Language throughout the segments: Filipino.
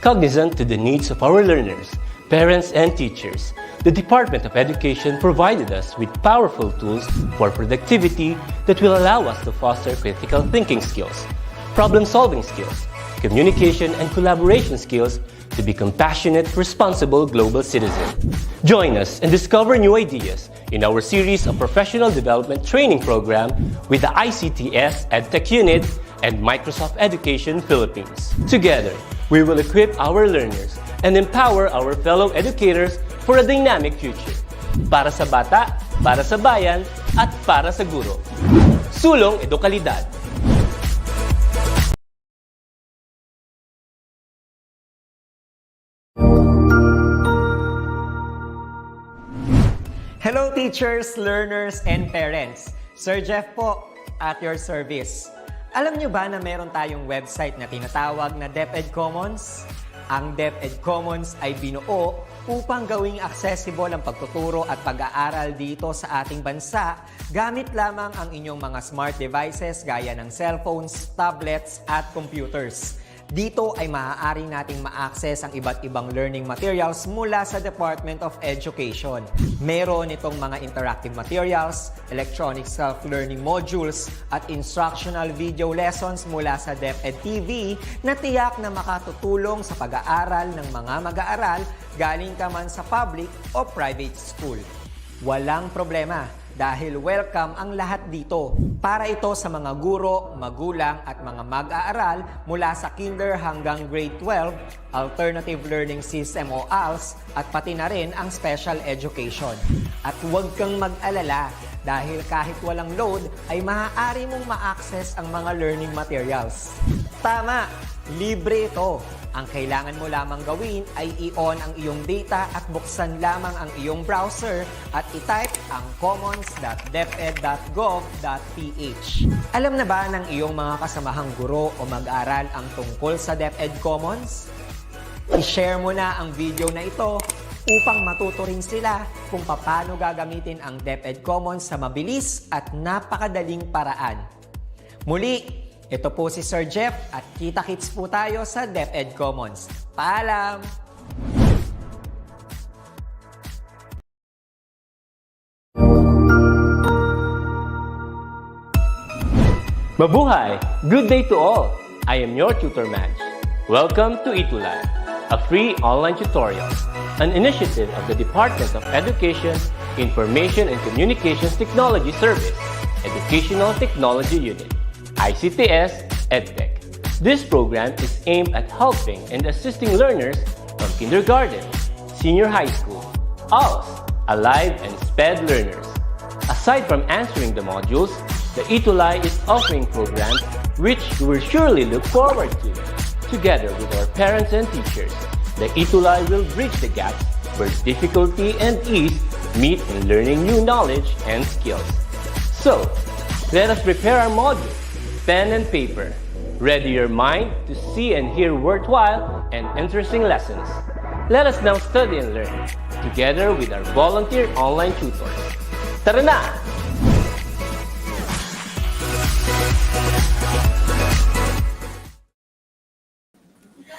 Cognizant to the needs of our learners, parents, and teachers, the Department of Education provided us with powerful tools for productivity that will allow us to foster critical thinking skills, problem-solving skills, communication and collaboration skills to be compassionate, responsible global citizens. Join us and discover new ideas in our series of professional development training program with the ICTS EdTech Unit and Microsoft Education Philippines. Together, we will equip our learners and empower our fellow educators for a dynamic future. Para sa bata, para sa bayan, at para sa guro. Sulong Edukalidad. Hello teachers, learners, and parents. Sir Jeff po, at your service. Alam nyo ba na meron tayong website na tinatawag na DepEd Commons? Ang DepEd Commons ay binuo upang gawing accessible ang pagtuturo at pag-aaral dito sa ating bansa gamit lamang ang inyong mga smart devices gaya ng cellphones, tablets, at computers. Dito ay maaari nating ma-access ang iba't ibang learning materials mula sa Department of Education. Meron itong mga interactive materials, electronic self-learning modules, at instructional video lessons mula sa DepEd TV na tiyak na makatutulong sa pag-aaral ng mga mag-aaral galing ka man sa public o private school. Walang problema dahil welcome ang lahat dito. Para ito sa mga guro, magulang at mga mag-aaral mula sa kinder hanggang grade 12, alternative learning system o ALS, at pati na rin ang special education. At huwag kang mag-alala dahil kahit walang load ay maaari mong ma-access ang mga learning materials. Tama! Libre ito. Ang kailangan mo lamang gawin ay i-on ang iyong data at buksan lamang ang iyong browser at i-type ang commons.deped.gov.ph. Alam na ba ng iyong mga kasamahang guro o mag-aral ang tungkol sa DepEd Commons? I-share mo na ang video na ito upang matuto rin sila kung paano gagamitin ang DepEd Commons sa mabilis at napakadaling paraan. Muli, ito po si Sir Jeff at kita-kits po tayo sa DepEd Commons. Paalam! Mabuhay! Good day to all! I am your tutor Madge. Welcome to ETUlay, a free online tutorial, an initiative of the Department of Education, Information and Communications Technology Service, Educational Technology Unit, ICTS EdTech. This program is aimed at helping and assisting learners from kindergarten, senior high school, ALS, Alive, and SPED learners. Aside from answering the modules, the ETUlay is offering programs which you will surely look forward to. Together with our parents and teachers, the ETUlay will bridge the gaps where difficulty and ease meet in learning new knowledge and skills. So, let us prepare our modules, pen and paper. Ready your mind to see and hear worthwhile and interesting lessons. Let us now study and learn together with our volunteer online tutors. Tara na!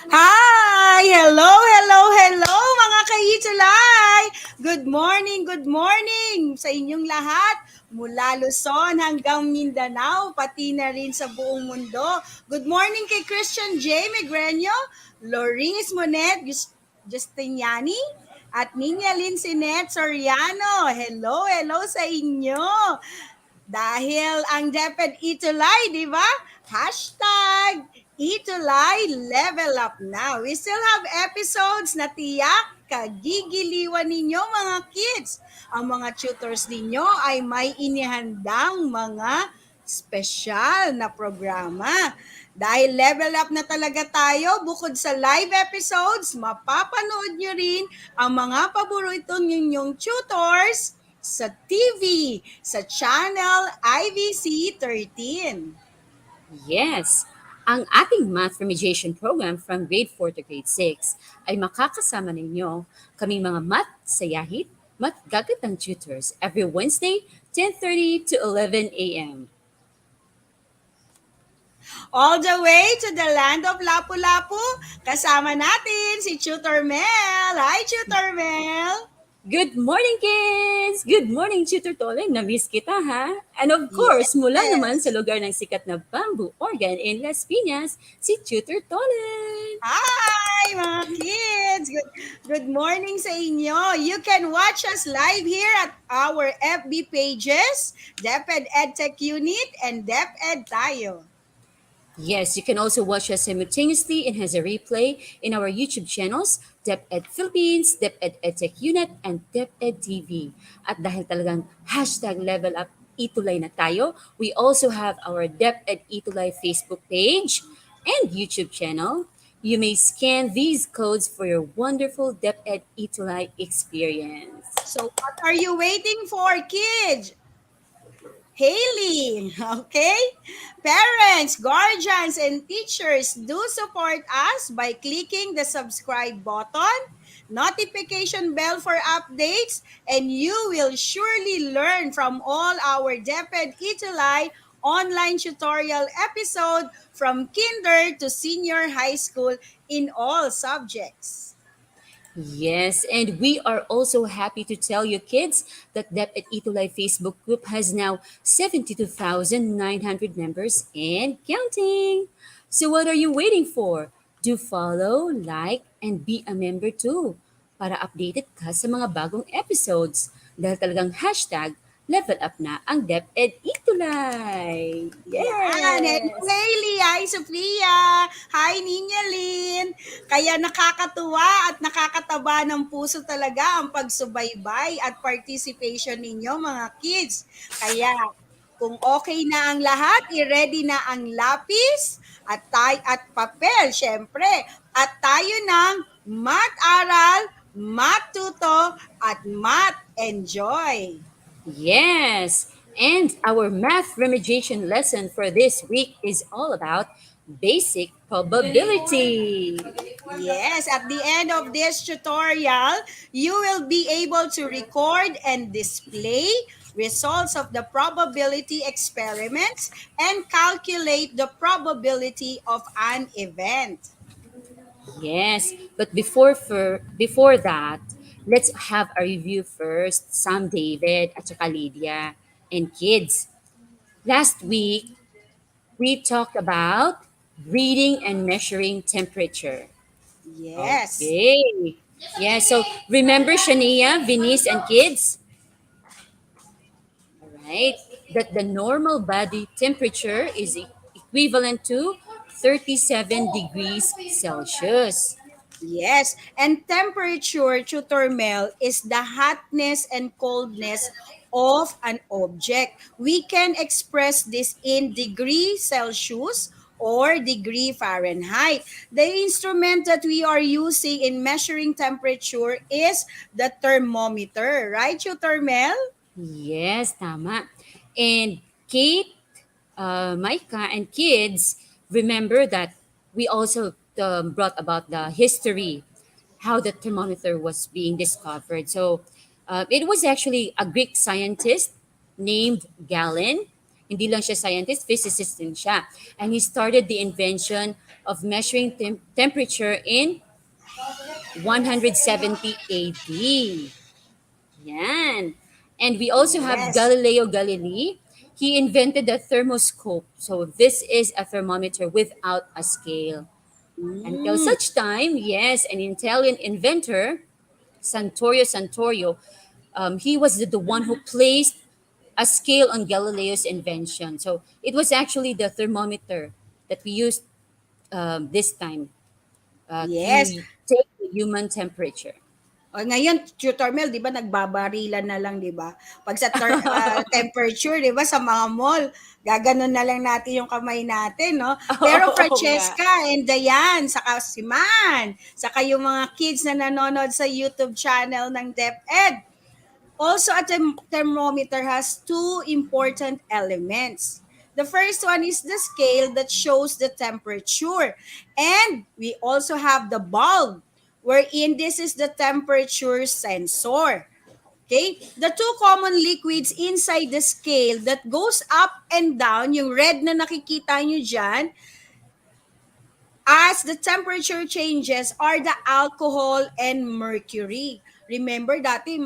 Hi! Hello mga ka-ETUlay! Good morning sa inyong lahat. Mula Luzon hanggang Mindanao, pati na rin sa buong mundo. Good morning kay Christian J. Megreño, Loris Monet Justiniani, at Ninya Lynn Sinet Soriano. Hello sa inyo. Dahil ang DepEd ETUlay, di ba? Hashtag ETUlay level up now. We still have episodes na tiyak kagigiliwan ninyo mga kids. Ang mga tutors ninyo ay may inihandang mga special na programa. Dahil level up na talaga tayo, bukod sa live episodes, mapapanood nyo rin ang mga paborito ninyong tutors sa TV, sa channel IVC 13. Yes, ang ating math remediation program from grade 4 to grade 6 ay makakasama ninyo kaming mga math sayahit, math gagatang tutors every Wednesday, 10:30 to 11 a.m. All the way to the land of Lapu-Lapu, kasama natin si Tutor Mel. Hi, Tutor Mel! Good morning, kids! Good morning, Tutor Tolen. Na-miss kita, ha? And of course, mula naman sa Yes! lugar ng sikat na bamboo organ in Las Piñas, si Tutor Tolen. Hi, mga kids! Good morning sa inyo. You can watch us live here at our FB pages, DepEd EdTech Unit and DepEd Tayo. Yes, you can also watch us simultaneously and has a replay in our YouTube channels, DepEd Philippines, DepEd EdTech Unit, and DepEd TV. At dahil talagang hashtag level up ETUlay na tayo, we also have our DepEd ETUlay Facebook page and YouTube channel. You may scan these codes for your wonderful DepEd ETUlay experience. So what are you waiting for, kids? Haley, okay? Parents, guardians, and teachers, do support us by clicking the subscribe button, notification bell for updates, and you will surely learn from all our DepEd ETUlay online tutorial episode from kinder to senior high school in all subjects. Yes, and we are also happy to tell you, kids, that DepEd ETUlay Facebook group has now 72,900 members and counting. So what are you waiting for? Do follow, like, and be a member too para updated ka sa mga bagong episodes dahil talagang hashtag level up na ang DepEd ETUlay. Yan. Hello, Yes! Hailey. Hi, Sophia. Hi, Ninya Lynn. Kaya nakakatuwa at nakakataba ng puso talaga ang pagsubaybay at participation ninyo, mga kids. Kaya kung okay na ang lahat, i-ready na ang lapis at papel, syempre. At tayo ng Math Aral, Math Tuto, at Math Enjoy. Yes, and our math remediation lesson for this week is all about basic probability. Yes, at the end of this tutorial, you will be able to record and display results of the probability experiments and calculate the probability of an event. Yes, but before that, let's have a review first. Sam David at saka Lydia and kids. Last week, we talked about reading and measuring temperature. Yes. Okay. Yeah, so remember Shania, Venice, and kids? All right. That the normal body temperature is equivalent to 37 degrees Celsius. Yes, and temperature, Tutor Mel, is the hotness and coldness of an object. We can express this in degree Celsius or degree Fahrenheit. The instrument that we are using in measuring temperature is the thermometer, right, Tutor Mel? Yes, tama. And Kate, Micah, and kids, remember that we also brought about the history, how the thermometer was being discovered. So it was actually a Greek scientist named Galen. Hindi lang siya scientist, physicist din siya. And he started the invention of measuring temperature in 170 AD. Yan. And we also have Yes. Galileo Galilei. He invented the thermoscope. So this is a thermometer without a scale. Until Mm, such time, yes, an Italian inventor, Santorio, he was the one who placed a scale on Galileo's invention. So it was actually the thermometer that we used this time yes. to take the human temperature. O ngayon, Tutor Mel, di ba, nagbabarilan na lang, di ba? Pag sa temperature, di ba, sa mga mall, gaganon na lang natin yung kamay natin, no? Pero Oo nga. Francesca and Diane, saka si Man, saka yung mga kids na nanonood sa YouTube channel ng DepEd, also, a thermometer has two important elements. The first one is the scale that shows the temperature. And we also have the bulb, wherein this is the temperature sensor. Okay? The two common liquids inside the scale that goes up and down, yung red na nakikita nyo dyan, as the temperature changes are the alcohol and mercury. Remember dati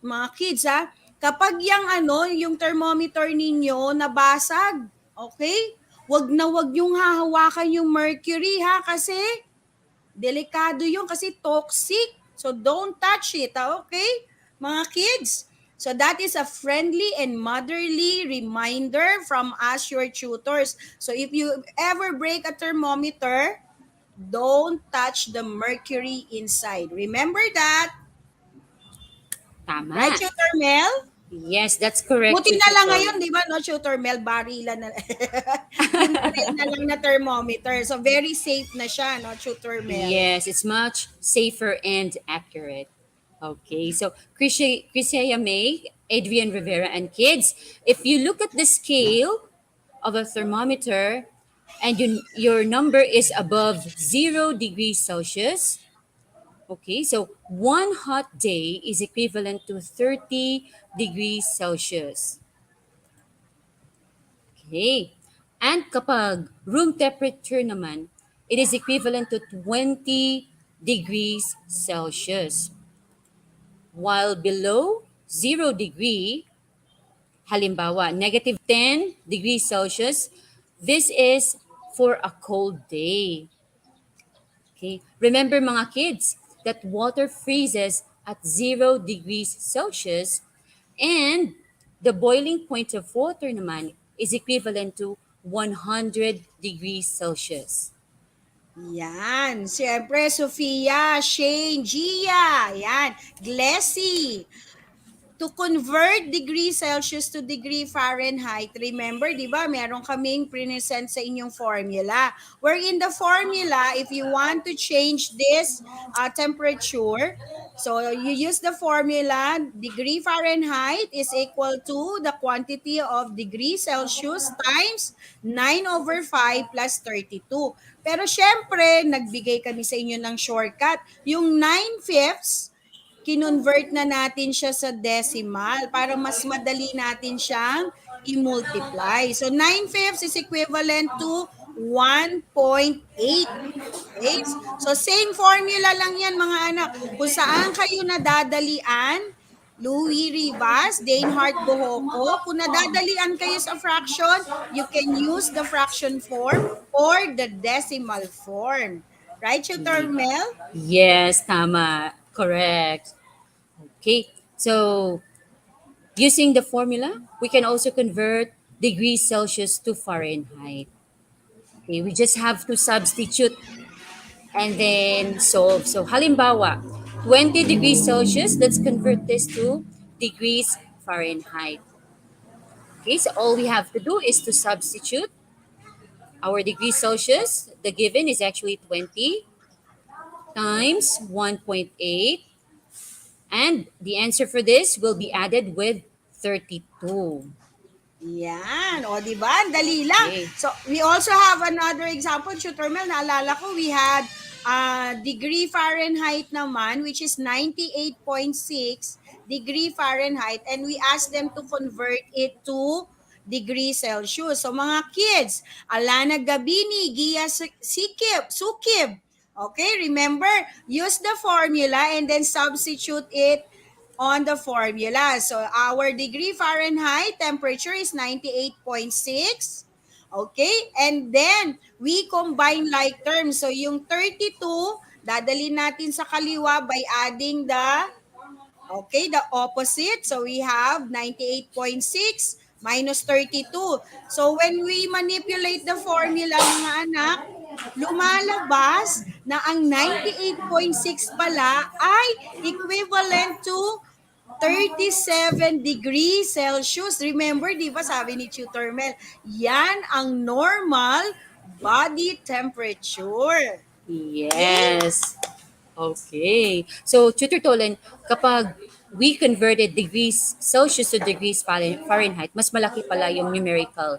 mga kids kapag yung thermometer ninyo nabasag, okay? Wag yung hahawakan yung mercury kasi delikado yun kasi toxic. So don't touch it, okay? Mga kids. So that is a friendly and motherly reminder from us, your tutors. So if you ever break a thermometer, don't touch the mercury inside. Remember that? Right, Tama. Tutor Mel? Yes, that's correct, Buti na Tutor lang Tol. ngayon, di ba, no, Tutor Mel, barilan na, yung baril na lang na thermometer. So, very safe na siya, no, Tutor Mel? Yes, it's much safer and accurate. Okay, so Chrisia May, Adrian Rivera, and kids, if you look at the scale of a thermometer and your number is above 0 degrees Celsius, okay, so one hot day is equivalent to 30 degrees Celsius. Okay. And kapag room temperature naman, it is equivalent to 20 degrees Celsius. While below 0 degree, halimbawa, negative 10 degrees Celsius, this is for a cold day. Okay? Remember mga kids, that water freezes at 0 degrees Celsius and the boiling point of water naman is equivalent to 100 degrees Celsius. Yan. Siyempre, Sofia, Shane, Gia, yan. Glessy. To convert degree Celsius to degree Fahrenheit, remember, di ba, meron kaming present sa inyong formula. Where in the formula, if you want to change this temperature, so you use the formula, degree Fahrenheit is equal to the quantity of degree Celsius times 9/5 plus 32. Pero syempre, nagbigay kami sa inyo ng shortcut. Yung 9/5 kinonvert na natin siya sa decimal para mas madali natin siyang i-multiply. So 9/5 is equivalent to 1.8. Okay? So same formula lang yan mga anak. Kung saan kayo nadadalian, Louis Rivas, Dainhart Bohoco, kung nadadalian kayo sa fraction, you can use the fraction form or the decimal form. Right, Tutor Mel? Yes, tama. Correct. Okay, so using the formula, we can also convert degrees Celsius to Fahrenheit. Okay, we just have to substitute and then solve. So halimbawa, 20 degrees Celsius, let's convert this to degrees Fahrenheit. Okay, so all we have to do is to substitute our degrees Celsius. The given is actually 20 times 1.8. And the answer for this will be added with 32. Yan. O, di ba? Dali lang. Okay. So, we also have another example. Tutor Mel, naalala ko, we had degree Fahrenheit naman, which is 98.6 degree Fahrenheit. And we asked them to convert it to degree Celsius. So, mga kids, Alana Gabini, Gia Sukib. Okay, remember, use the formula and then substitute it on the formula. So our degree Fahrenheit temperature is 98.6. Okay? And then we combine like terms. So yung 32, dadalhin natin sa kaliwa by adding the opposite. So we have 98.6 minus 32. So when we manipulate the formula mga anak, lumalabas na ang 98.6 pala ay equivalent to 37 degrees Celsius. Remember, di ba sabi ni Tutor Mel, yan ang normal body temperature. Yes. Okay. So, Tutor Tolan, kapag we converted degrees Celsius to degrees Fahrenheit, mas malaki pala yung numerical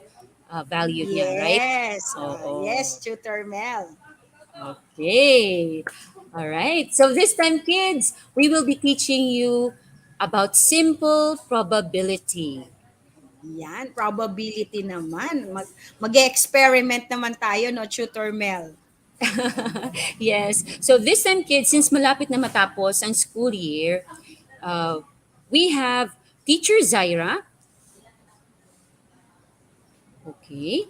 value niya, right? Yes. Oo. Yes, Tutor Mel. Okay. All right. So this time, kids, we will be teaching you about simple probability. Yan, probability naman. Mag-experiment naman tayo, no, Tutor Mel? Yes. So this time, kids, since malapit na matapos ang school year, uh, we have Teacher Zaira. Okay.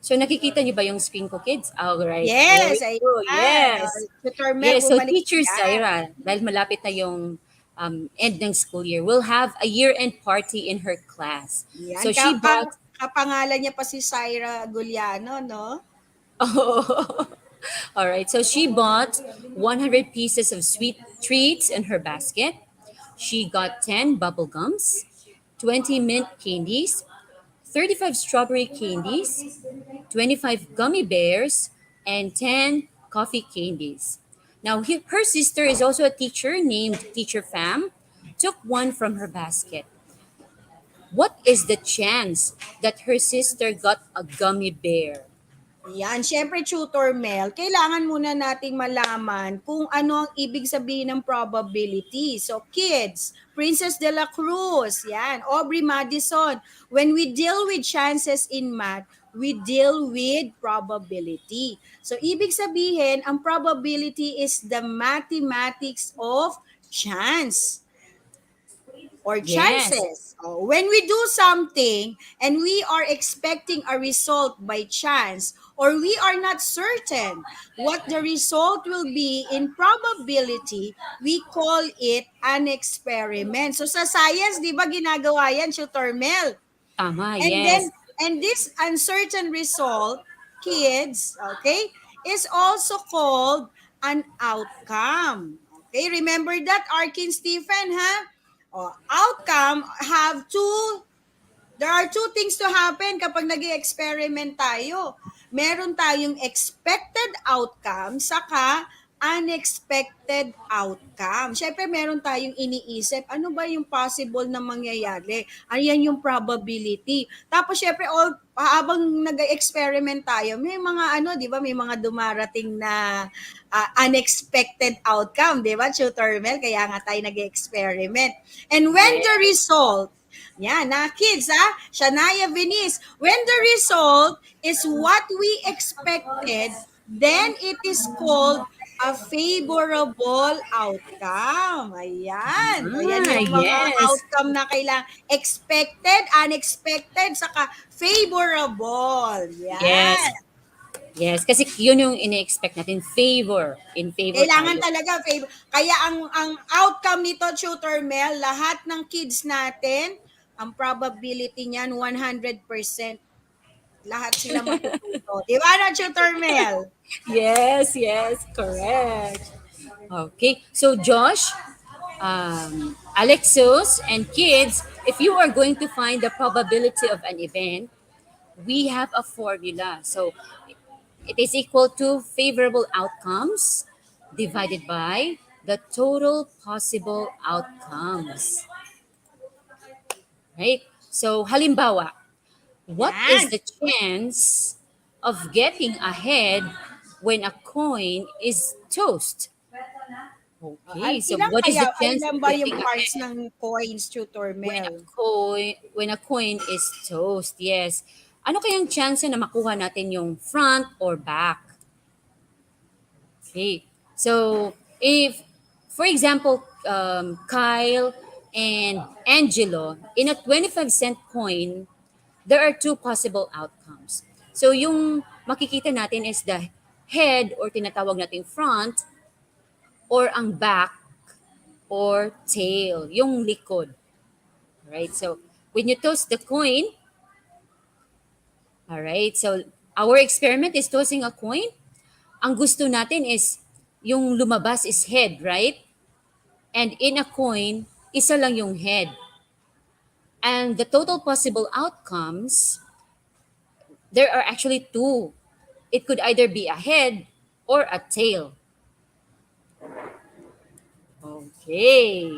So nakikita niyo ba yung screen ko, kids? All right. Yes, Very good. ayan. Yes. Tutor Mel, Yes. So bumalik Teacher yan. Zaira, dahil malapit na yung end ng school year, will have a year-end party in her class. Yan, So she bought kapangalan niya pa si Syra Guliano, no? Oh. All right. So she bought 100 pieces of sweet treats in her basket. She got 10 bubble gums, 20 mint candies, 35 strawberry candies, 25 gummy bears, and 10 coffee candies. Now, her sister is also a teacher named Teacher Fam, took one from her basket. What is the chance that her sister got a gummy bear? Yan, syempre Tutor Mel, kailangan muna nating malaman kung ano ang ibig sabihin ng probability. So kids, Princess de la Cruz, yan, Aubrey Madison, when we deal with chances in math, we deal with probability. So ibig sabihin, ang probability is the mathematics of chance or Yes. chances. Oh, when we do something and we are expecting a result by chance or we are not certain what the result will be in probability, we call it an experiment. So sa science, di ba ginagawa yan, Tutor Mel? Tama, And yes. then, and this uncertain result, kids, okay, is also called an outcome. Okay, remember that, Arkin Stephen, ha? Outcome have there are two things to happen kapag nag-experiment tayo. Meron tayong expected outcome, saka unexpected outcome. Siyempre, meron tayong iniisip, ano ba yung possible na mangyayari? Ayan yung probability. Tapos, siyempre, habang nag-experiment tayo, may mga di ba, may mga dumarating na unexpected outcome, di ba, Tutor Mel? Kaya nga tayo nag-experiment. And when the Yes. result, yan, na kids, Shania Venice, when the result is what we expected, then it is called a favorable outcome. Ayan. O, yan Ah, yung mga yes. outcome na kailangan. Expected, unexpected, saka favorable. Yes. Yan. Yes, kasi yun yung ini-expect natin. Favor. In favor Kailangan tayo. talaga favor. Kaya ang outcome nito, Tutor Mel, lahat ng kids natin, ang probability niyan 100%. Lahat sila matututo. Di ba na, Tutor Mel? Yes, yes, correct. Okay, so Josh, Alexos, and kids, if you are going to find the probability of an event, we have a formula. So it is equal to favorable outcomes divided by the total possible outcomes. Right? So halimbawa, what is Yan. the chance of getting ahead when a coin is tossed? Okay, so Ilan what is kaya, the chance ilan of ba yung getting parts ahead ng coins, Tutor Mel? when a coin is tossed? Yes. Ano kayang chance na makuha natin yung front or back? Okay. So, if, for example, Kyle and Angelo, in a 25-cent coin, there are two possible outcomes. So, yung makikita natin is the head or tinatawag nating front or ang back or tail, yung likod. Right? So, when you toss the coin, all right, so our experiment is tossing a coin. Ang gusto natin is yung lumabas is head, right? And in a coin, isa lang yung head. And the total possible outcomes, there are actually two. It could either be a head or a tail. Okay.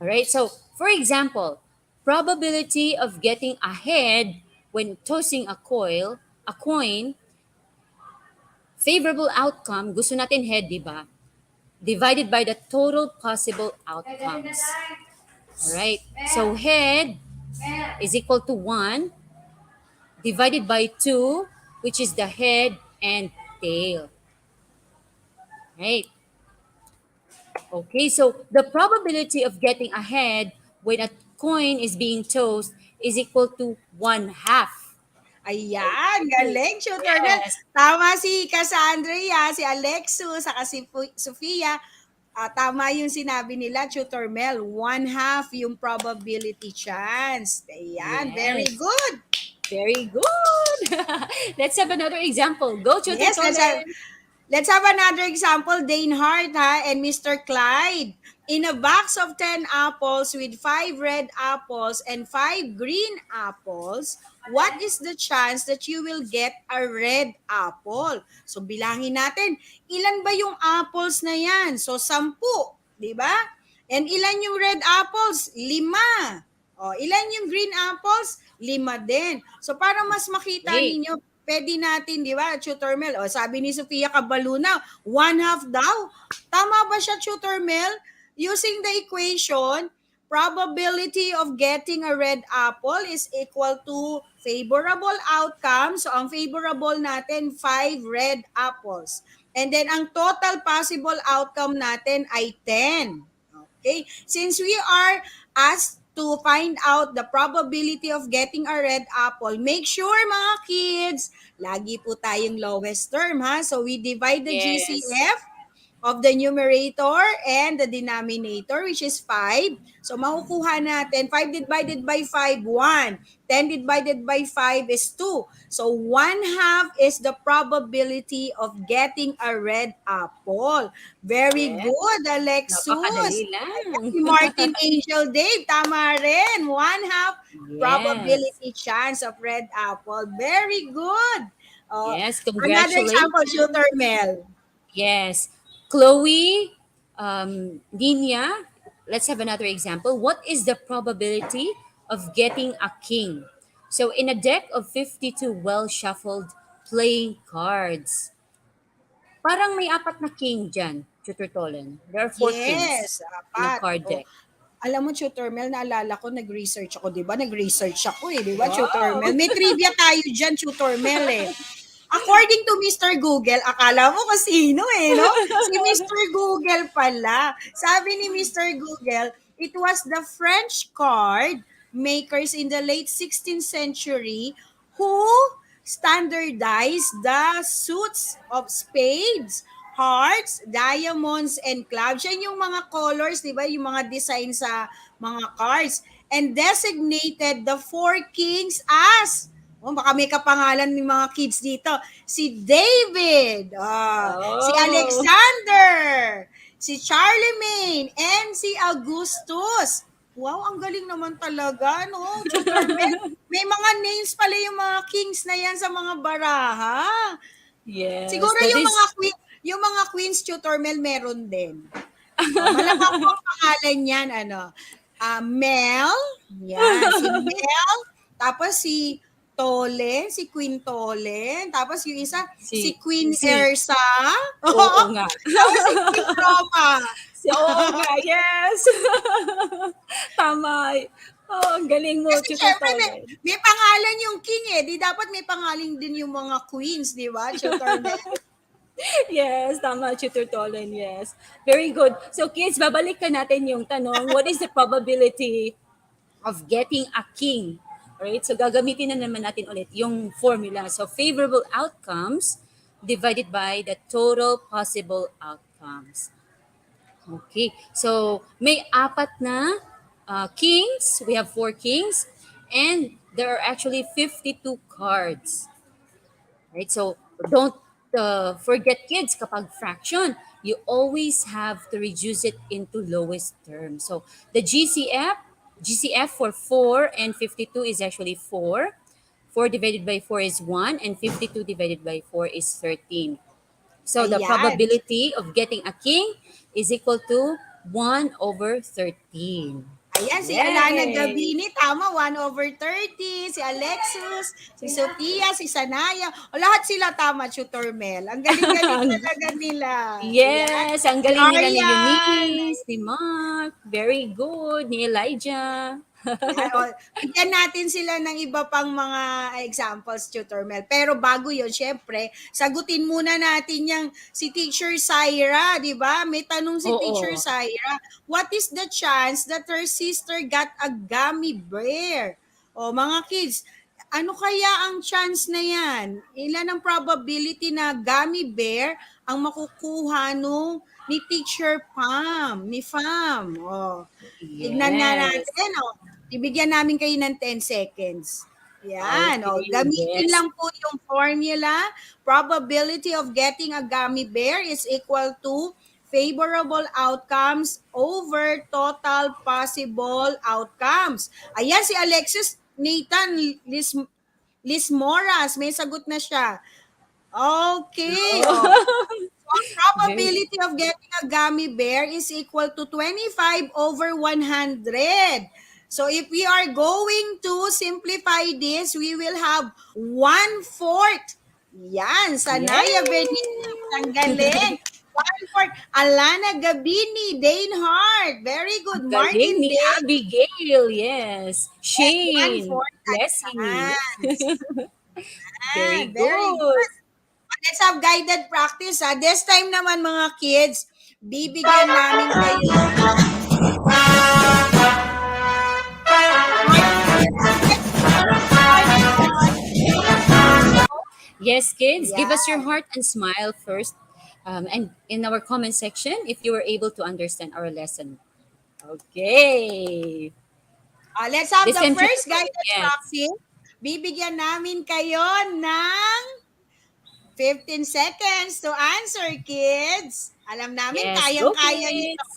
All right. So, for example, probability of getting ahead when tossing a coin, favorable outcome, gusto natin head, di ba? divided by the total possible outcomes. All right. So head is equal to 1 divided by 2, which is the head and tail. Right. Okay, so the probability of getting ahead when a coin is being tossed is equal to 1/2. Ayan, Okay. galing, Tutor Mel. Yes, Tama si Cassandra, si Alexu, saka si Sofia. Tama yung sinabi nila, Tutor Mel. 1/2 yung probability chance. Ayan, very yes. good. Very good. Let's have another example. Go, Tutor Yes, Tolen. let's have another example. Dane Hart and Mr. Clyde. In a box of 10 apples with 5 red apples and 5 green apples, what is the chance that you will get a red apple? So bilangin natin, ilan ba yung apples na yan? So 10, di ba? And ilan yung red apples? 5. O, ilan yung green apples? 5 din. So para mas makita Okay. ninyo, pwede natin, di ba, Tutor Mel? O, sabi ni Sofia Cabaluna, 1/2 daw. Tama ba siya, Tutor Mel? Using the equation, probability of getting a red apple is equal to favorable outcome. So, ang favorable natin, 5 red apples. And then, ang total possible outcome natin ay 10. Okay? Since we are asked to find out the probability of getting a red apple, make sure mga kids, lagi po tayong lowest term ha. So we divide the Yes. GCF of the numerator and the denominator, which is 5. So makukuha natin 5 divided by 5, 1. 10 divided by 5 is 2. So 1/2 is the probability of getting a red apple. Very Yes. good, Alexus. Napakadali Ayan, lang. si Martin Angel Dave, tama rin. 1/2 Yes. probability chance of red apple. Very good. Yes. Another example, Congratulations. Shooter Mel. Yes. Chloe, Nina, let's have another example. What is the probability of getting a king? So, in a deck of 52 well shuffled playing cards, parang may apat na king dyan, Tutor Tolen. There are four kings Yes, in a apat. card O, deck. alam mo, Tutor Mel, naalala ko, nag-research ako, di ba? Nag-research ako di ba, Tutor Wow! Mel? May trivia tayo dyan, Tutor Mel According to Mr. Google, akala mo kung sino no? Si Mr. Google pala. Sabi ni Mr. Google, it was the French card makers in the late 16th century who standardized the suits of spades, hearts, diamonds, and clubs. Yan yung mga colors, di ba? Yung mga design sa mga cards. And designated the four kings as baka may kapangalan ng mga kids dito. Si David, si Oh! Alexander, si Charlemagne, and si Augustus. Wow, ang galing naman talaga, no? Tutor Mel, may mga names pala yung mga kings na yan sa mga baraha. Yes, Siguro that yung mga is yung mga queens, Tutor Mel, meron din. Malamang po ang pangalan niyan, Mel, yan, si Mel, tapos si Tolen, si Queen Tolen, tapos yung isa, si si Queen si Ersa, oo nga. tapos si Queen Roma. Oo nga, yes. Tama. Oh, ang galing mo, Kasi Tutor syempre Tolen. may pangalan yung king di dapat may pangalan din yung mga queens, di ba, Tutor Mel? Yes, tama, Tutor Tolen, yes. Very good. So kids, babalikan natin yung tanong, what is the probability of getting a king? Alright, so gagamitin na naman natin ulit yung formula. So favorable outcomes divided by the total possible outcomes. Okay, so may apat na kings. We have four kings. And there are actually 52 cards. Right? So don't forget kids, kapag fraction, you always have to reduce it into lowest term. So the GCF for 4 and 52 is actually 4. 4 divided by 4 is 1 and 52 divided by 4 is 13. So the Ayan. probability of getting a king is equal to 1/13. Ayan, si Alana Yay! Gabini, tama, 1/30. Si Alexus, si Sophia, si Sanaya. O, lahat sila tama, Tutor Mel. Ang galing-galing talaga nila. Ayan. Yes, ang Si galing nila ni Aryan. Eunice, ni Mark, very good, ni Elijah. Yan, o, bigyan natin sila ng iba pang mga examples, Tutor Mel. Pero bago yun, syempre, sagutin muna natin yung si Teacher Syra, di ba? May tanong si Teacher Oo. Syra. What is the chance that her sister got a gummy bear? O mga kids, ano kaya ang chance na yan? Ilan ang probability na gummy bear ang makukuha nung ni Teacher Pam, ni Fam? O, tignan nga Yes. natin, ibigyan namin kayo ng 10 seconds. Yan. O, Okay, gamitin yes. lang po yung formula. Probability of getting a gummy bear is equal to favorable outcomes over total possible outcomes. Ayan si Alexis Nathan Lismoras. May sagot na siya. Okay. Oh. So, ang Very, probability of getting a gummy bear is equal to 25/100. So if we are going to simplify this, we will have 1/4. Yan, Sanaya Benitez, ang galing. 1/4. Alana Gabini, Dane Hart, very good. galing Martin ni Day, Abigail, yes. yes, Shane, 1/4 Blessing. advance. Very Very good. good. Let's have guided practice. This time naman mga kids, bibigyan namin kayo Yes, kids, give us your yeah. heart and smile first. And in our comment section, if you were able to understand our lesson. Okay. Let's have This the time, first guided yes. practice. Bibigyan namin kayo ng 15 seconds to answer, kids. Alam namin, Yes, go kayang-kaya nito. kids.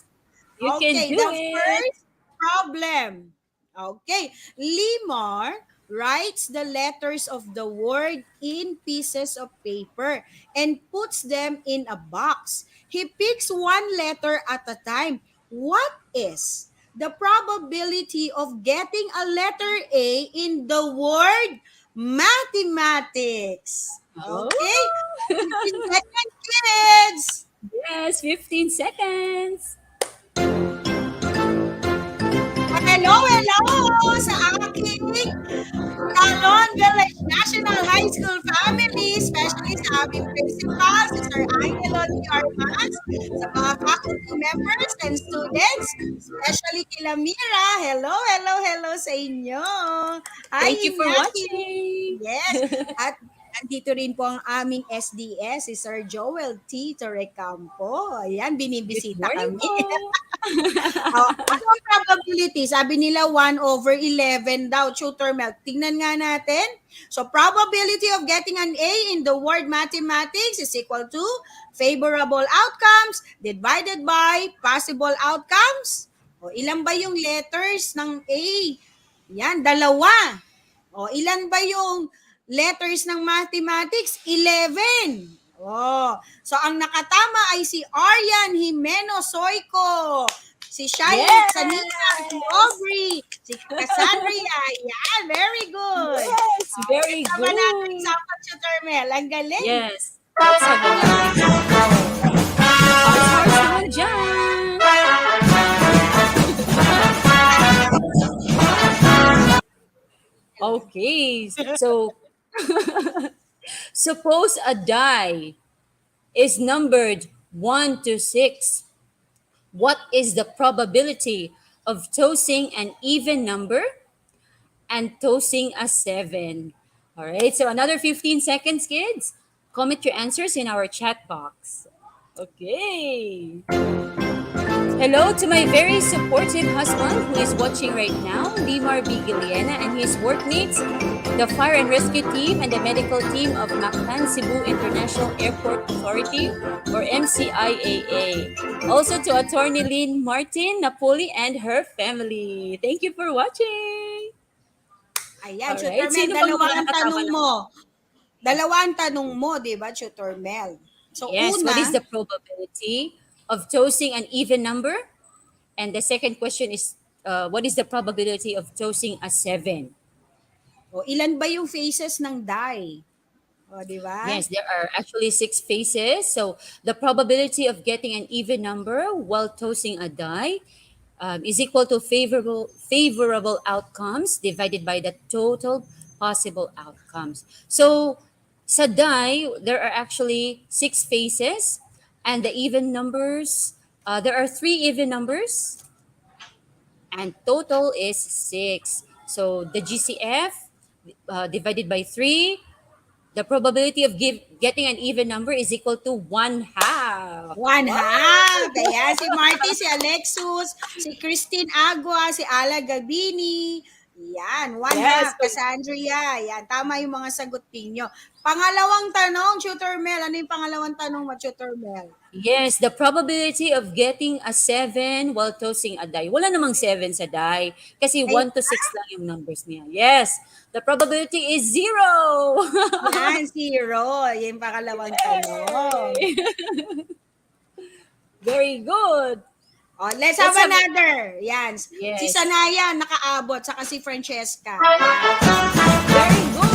You can Okay, do the it. first problem. Okay, Limor writes the letters of the word in pieces of paper and puts them in a box. He picks one letter at a time. What is the probability of getting a letter A in the word mathematics? Oh, Okay, 15 seconds, kids. yes, 15 seconds. Hello sa aking Talon Village National High School family, especially sa aming principal, si Sir Angelo D. Armas, sa mga faculty members and students, especially kila Mira. Hello sa inyo. Hi, Thank you for Iñaki. watching. Yes. At andito rin po ang aming SDS, si Sir Joel T. Torrecampo. Ayan, Good binibisita morning kami. po. Ano ang probability? Sabi nila 1/11 daw, Tutor Mel. Tingnan nga natin. So, probability of getting an A in the word mathematics is equal to favorable outcomes divided by possible outcomes. O, ilan ba yung letters ng A? Yan, dalawa. O, ilan ba yung letters ng mathematics? 11. Oh, so ang nakatama ay si Aryan Jimeno Soyco, si Shai Yes. Sanina, si Aubrey, si Cassandra. Yan, very good. Yes, very Tama natin good. sa Tutor Mel. Ang galing. Yes. Let's have another example. Hearts naman dyan. Okay, so suppose a die is numbered 1 to 6. What is the probability of tossing an even number and tossing a 7? All right, so another 15 seconds, kids. Comment your answers in our chat box. Okay. Hello to my very supportive husband who is watching right now, Limar Bigiliena, and his workmates, the fire and rescue team and the medical team of Mactan Cebu International Airport Authority, or MCIAA. Also to Attorney Lynn Martin Napoli and her family. Thank you for watching. Ayan, Alright, Tutor Mel, sino bang dalawa ang nakakatawa tanong ng- mo. Dalawa ang tanong mo, di ba, Tutor Mel? So, Yes, una, what is the probability of tossing an even number? And the second question is what is the probability of choosing a 7? O, ilan ba yung faces ng die? O, di ba? Yes, there are actually 6 faces. So the probability of getting an even number while tossing a die is equal to favorable outcomes divided by the total possible outcomes. So sa die, there are actually 6 faces, and the even numbers, there are 3 even numbers, and total is 6. So the GCF divided by 3, the probability of getting an even number is equal to 1/2. One Wow! half. Ayan, si Marty, si Alexus, si Christine Agua, si Ala Gabini. Yan, one Yes. half. Cassandria. Yan, tama yung mga sagot ninyo. Pangalawang tanong, Tutor Mel. Ano yung pangalawang tanong mo, Tutor Mel? Yes, the probability of getting a 7 while tossing a die. Wala namang 7 sa die kasi Ay, 1 to 6 lang yung numbers niya. Yes, the probability is 0. yan, zero. Yan yung pangalawang tanong. Very good. Oh, let's have Let's have- another. Yan. Si Yes. Sanaya, nakaabot. Saka si Francesca. Very good.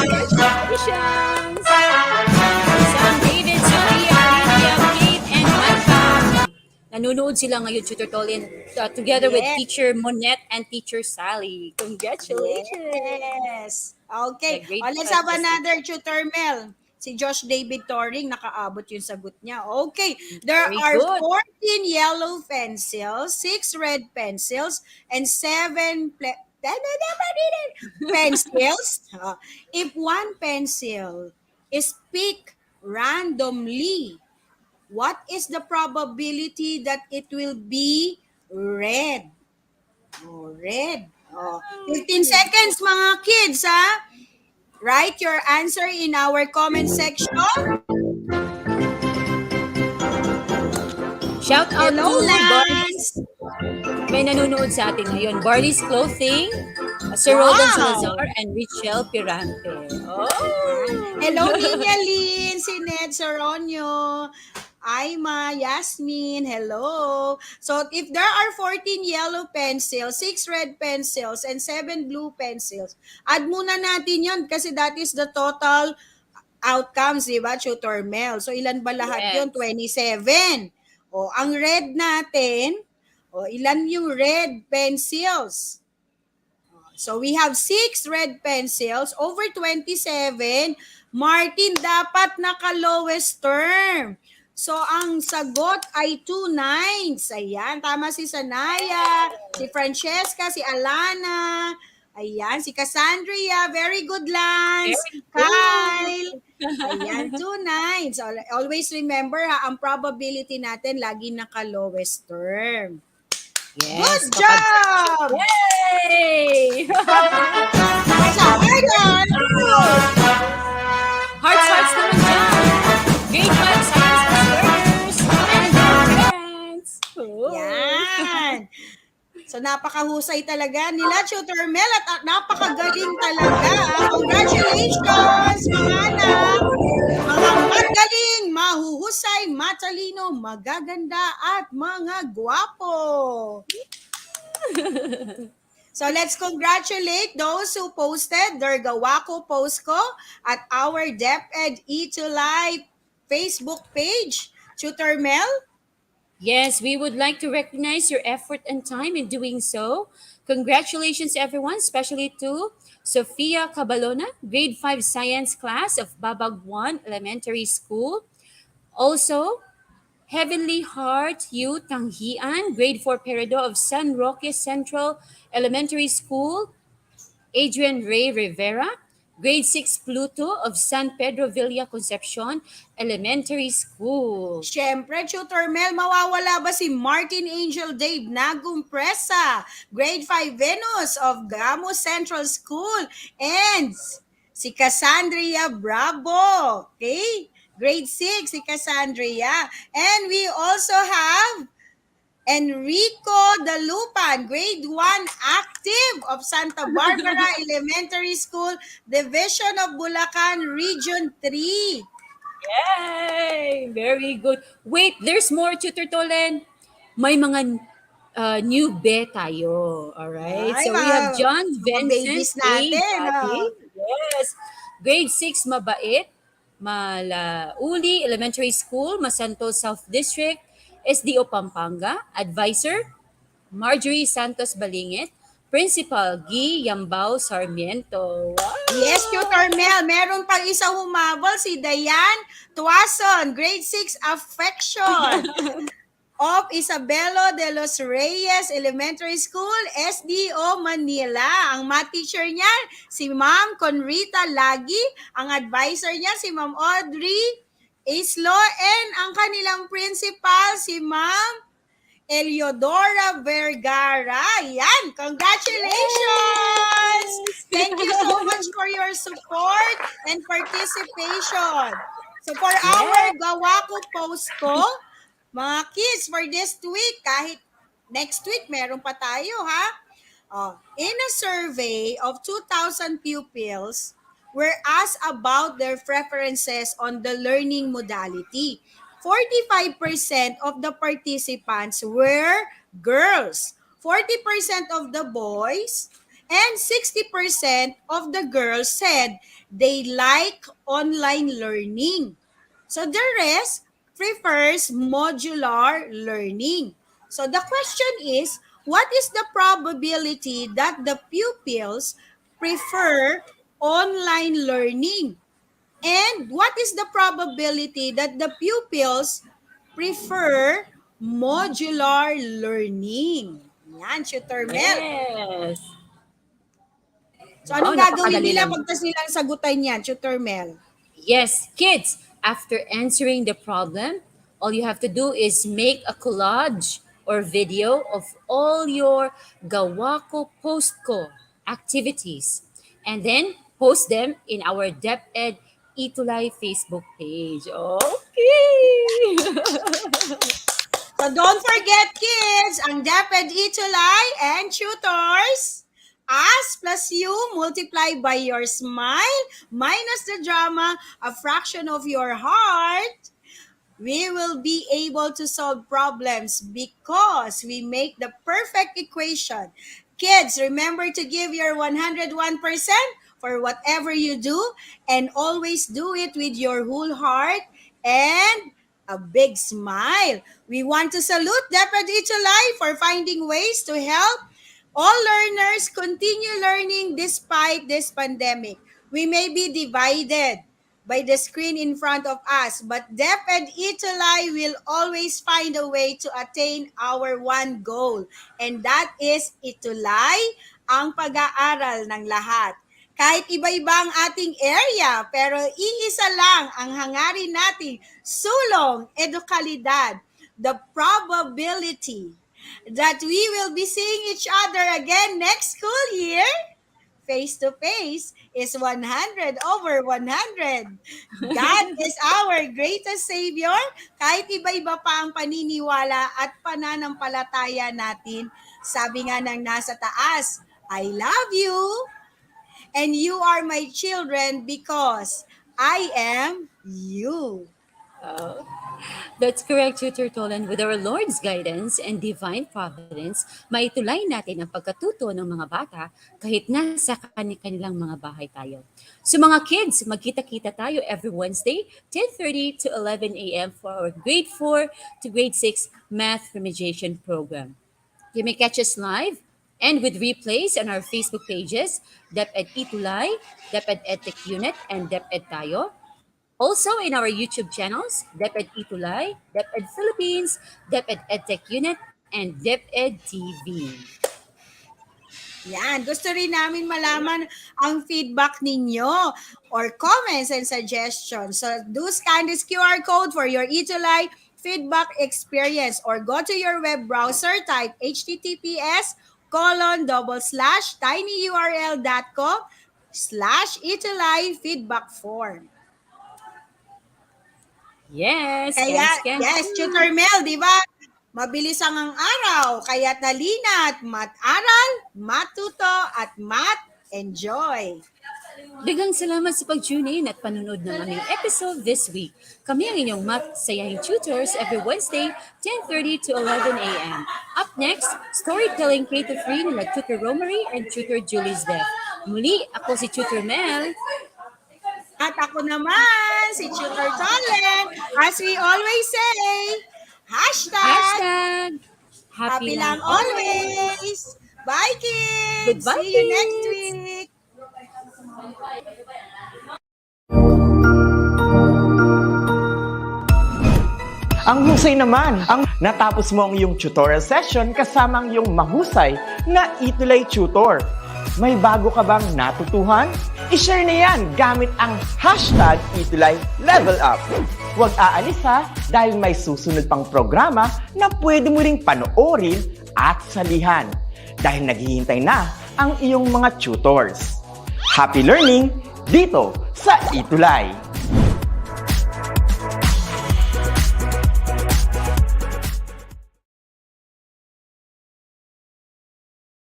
Congratulations. Sam, David, Sophia, Lydia, Kate, and Micah. Nanonood sila ngayon, Tutor Tolin, together with Yes. Teacher Monette and Teacher Sally. Congratulations. Yes. Okay. The grade Oh, let's 5 have another Tutor Mel. Si Josh David Toring, nakaabot yung sagot niya. Okay. There Very are good. 14 yellow pencils, 6 red pencils, and 7 pencils. If one pencil is picked randomly, what is the probability that it will be red? Oh, red. Oh, 15 seconds mga kids, ha? Write your answer in our comment section. Shout out Hello, to Lance. may nanonood sa atin ngayon. Barley's Clothing, Sir Wow. Roldan Salazar, and Richelle Pirante. Oh! Hello, Ninya Lynn, si Ned Soronio, Aima, Yasmin, hello. So, if there are 14 yellow pencils, 6 red pencils, and 7 blue pencils, add muna natin yon kasi that is the total outcomes, di ba, Tutor Mel? So, ilan ba lahat Yes. yon? 27. O, ang red natin, o, ilan yung red pencils? So, we have 6 red pencils over 27. Martin, dapat naka-lowest term. So, ang sagot ay 2 nines. Ayan, tama si Sanaya, si Francesca, si Alana, ayan, si Cassandria. Very good, Lance. Very good. Kyle. Ayan, 2 nines. Always remember, ha, ang probability natin lagi naka-lowest term. Yes. Good job! Yay! Sabi doon! Hearts naman dyan. Grade 5 science learners and their parents. Oh. Yan. So, napakahusay talaga nila, Tutor Mel, at napakagaling talaga. Congratulations, mga anak! Mga magaling, mahuhusay, matalino, magaganda, at mga gwapo. So, let's congratulate those who posted their Gawako post ko at our DepEd ETUlay Facebook page. Tutor Mel? Yes, we would like to recognize your effort and time in doing so. Congratulations, everyone, especially to Sofia Cabalona, grade 5 science class of Babag 1 Elementary School. Also, Heavenly Heart Yu Tanghian, grade 4 Peredo of San Roque Central Elementary School. Adrian Ray Rivera, grade 6 Pluto of San Pedro Villa Concepcion Elementary School. Siyempre, Tutor Mel, mawawala ba si Martin Angel Dave Nagumpresa, grade 5 Venus of Gamo Central School, and si Cassandria Bravo, okay? Grade 6, si Cassandria. And we also have Enrico Dalupan, grade 1 active of Santa Barbara Elementary School, Division of Bulacan, Region 3. Yay! Very good. Wait, there's more, Tutor Tolen. May mga new be tayo. Alright? Ay, So we have John mga Vincent babies A. natin. Gadi. Yes. Grade 6 Mabait. Malauli Elementary School, Masanto South District, SDO Pampanga. Advisor, Marjorie Santos Balingit. Principal, Guy Yambao Sarmiento. Yes, Tutor Wow! Mel. Meron pang isa humabol, si Dayan Tuason, grade 6 affection of Isabelo de los Reyes Elementary School, SDO Manila. Ang math teacher niya, si Ma'am Conrita Lagi. Ang advisor niya, si Ma'am Audrey Islo. And ang kanilang principal, si Ma'am Eliodora Vergara. Yan, congratulations! Thank you so much for your support and participation. So for our Yes. Gawako Post ko, mga kids, for this week, kahit next week, meron pa tayo, ha? In a survey of 2,000 pupils, were asked about their preferences on the learning modality. 45% of the participants were girls, 40% of the boys, and 60% of the girls said they like online learning. So the rest prefers modular learning. So the question is, what is the probability that the pupils prefer online learning? And what is the probability that the pupils prefer modular learning? Yan, Tutor Mel. Yes. So Wow, anong gagawin napakadali nila lang. pagtas nilang sagutan yan, Tutor Mel? Yes, kids, after answering the problem, all you have to do is make a collage or video of all your Gawako Postco activities and then post them in our DepEd ETUlay Facebook page. Okay. So don't forget, kids, ang DepEd ETUlay and tutors. As plus you multiplied by your smile minus the drama, a fraction of your heart, we will be able to solve problems because we make the perfect equation. Kids, remember to give your 101% for whatever you do and always do it with your whole heart and a big smile. We want to salute DepEd ETUlay for finding ways to help all learners continue learning despite this pandemic. We may be divided by the screen in front of us, but DepEd ETUlay will always find a way to attain our one goal, and that is ETUlay ang pag-aaral ng lahat. Kahit iba-iba ang ating area, pero iisa lang ang hangarin nating sulong edukalidad. The probability that we will be seeing each other again next school year face to face is 100 over 100. God is our greatest Savior. Kahit iba-iba pa ang paniniwala at pananampalataya natin, sabi nga ng nasa taas, I love you and you are my children because I am you. That's correct, Tutor Tolan. With our Lord's guidance and divine providence, maitulay natin ang pagkatuto ng mga bata kahit nasa kanilang mga bahay tayo. So mga kids, magkita-kita tayo every Wednesday, 10:30 to 11 a.m. for our grade 4 to grade 6 math remediation program. You may catch us live and with replays on our Facebook pages, DepEd ETUlay, DepEd EdTech Unit, and DepEd Tayo. Also in our YouTube channels, DepEd ETUlay, DepEd Philippines, DepEd EdTech Unit, and DepEd TV. Yan, gusto rin namin malaman ang feedback ninyo or comments and suggestions. So do scan this QR code for your ETUlay feedback experience or go to your web browser, type https://tinyurl.com/ETUlay feedback form. Yes, Kaya, scan. yes, Tutor Mel, di ba? Mabilis ang araw, kaya talina't mat-aral, matuto, at mat-enjoy. Daghang salamat sa pag-tune in at panunod ng aming episode this week. Kami ang inyong masayahing tutors every Wednesday, 10:30 to 11 a.m. Up next, storytelling K-3 nila Tutor Romary and Tutor Julie's Beth. Muli, ako si Tutor Mel. At ako naman, si Tutor Tolen. As we always say, Hashtag happy lang always. Bye, kids! Goodbye, See you next kids! week! Ang husay naman, ang natapos mo ang iyong tutorial session kasama ang iyong mahusay na ETUlay tutor. May bago ka bang natutuhan? I-share na yan gamit ang hashtag ETUlay Level Up. Huwag aalis ha, dahil may susunod pang programa na pwede mo ring panoorin at salihan. Dahil naghihintay na ang iyong mga tutors. Happy learning dito sa ETUlay!